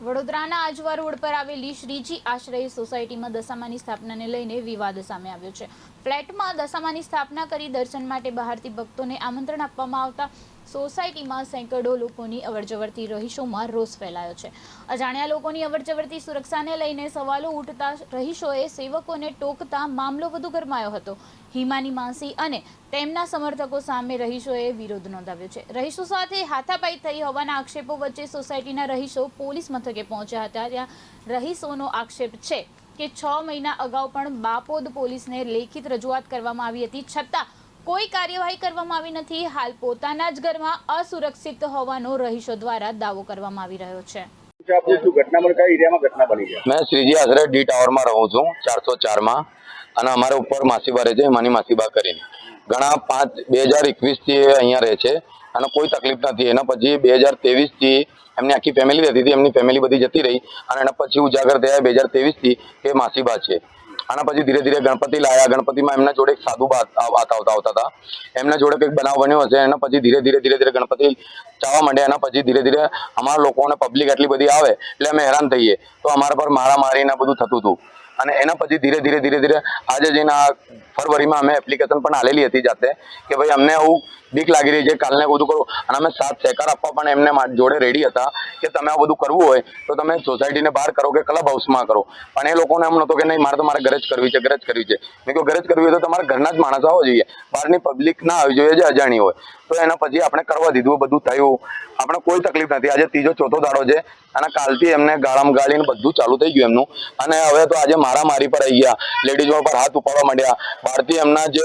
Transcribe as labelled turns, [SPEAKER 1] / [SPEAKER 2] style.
[SPEAKER 1] વડોદરાના આજવા રોડ પર આવેલી શ્રીજી આશ્રય સોસાયટીમાં દશામાની સ્થાપનાને લઈને વિવાદ સામે આવ્યો છે। ફ્લેટમાં દશામાની સ્થાપના કરી દર્શન માટે બહારથી ભક્તોને આમંત્રણ આપવામાં આવતા સોસાયટીમાં સેંકડો લોકોની અવરજવરથી રહીશોમાં રોષ ફેલાયો છે। અજાણ્યા લોકોની અવરજવરથી સુરક્ષાને લઈને સવાલો ઉઠતા રહીશોએ સેવકોને ટોકતા મામલો વધુ ગરમાયો હતો। હિમાની માસી અને તેમના સમર્થકો સામે રહીશોએ વિરોધ નોંધાવ્યો છે। રહીશો સાથે હાથાપાઈ થઈ હોવાના આક્ષેપો વચ્ચે સોસાયટીના રહીશો પોલીસ મથકે પહોંચ્યા હતા। ત્યાં રહીશોનો આક્ષેપ છે કે 6 મહિના અગાઉ પણ બાપોદ પોલીસને લેખિત રજૂઆત કરવામાં આવી હતી, છતાં કોઈ કાર્યવાહી કરવામાં આવી નથી। હાલ પોતાના જ ઘરમાં અસુરક્ષિત હોવાનો રહીશો દ્વારા દાવો કરવામાં આવી રહ્યો છે।
[SPEAKER 2] मैं श्रीजी आश्रय डी टावर में रहूं छूं 404 में અને અમારે ઉપર માસીબા રહે છે। હિમાની માસીબા કરીને ઘણા 2021 થી અહીંયા રહે છે અને કોઈ તકલીફ નથી। એના પછી 2023 થી એમની આખી ફેમિલી રહેતી હતી, એમની ફેમિલી બધી જતી રહી અને એના પછી ઉજાગર થયા 2023 થી કે માસીબા છે। આના પછી ધીરે ધીરે ગણપતિ લાયા। ગણપતિમાં એમના જોડે એક સાધુ આવતા હતા, એમના જોડે કંઈક બનાવ બન્યો હશે। એના પછી ધીરે ધીરે ગણપતિ ચાવવા માંડ્યા। એના પછી ધીરે ધીરે અમારા લોકોને પબ્લિક એટલી બધી આવે એટલે અમે હેરાન થઈએ, તો અમારા પર મારામારી ને બધું થતું હતું। અને એના પછી ધીરે ધીરે આજે જઈને આ ફરવરીમાં અમે એપ્લિકેશન પણ આલેલી હતી જાતે કે ભાઈ અમને આવું બીક લાગી રહી છે, કાલને બધું કરો। અને અમે સાથ સહકાર આપવા પણ એમને જોડે રેડી હતા કે તમે આ બધું કરવું હોય તો તમે સોસાયટીને બહાર કરો કે ક્લબ હાઉસમાં કરો। પણ એ લોકોને એમ નહોતું કે નહીં, મારે તો મારે ઘરે જ કરવી છે, ઘરે જ કરવી છે। મેં કહ્યું ઘરે જ કરવી હોય તો તમારા ઘરના જ માણસ આવવા જોઈએ, બહારની પબ્લિક ના આવી જોઈએ જે અજાણી હોય। તો એના પછી આપણે કરવા દીધું, બધું થયું, આપણે કોઈ તકલીફ નથી। આજે ત્રીજો ચોથો દાડો છે અને કાલથી એમને ગાળામાં ગાળીને બધું ચાલુ થઈ ગયું એમનું। અને હવે તો આજે મારામારી પર આવી ગયા, લેડીઝો પર હાથ ઉપાડવા માંડ્યા। બહારથી એમના જે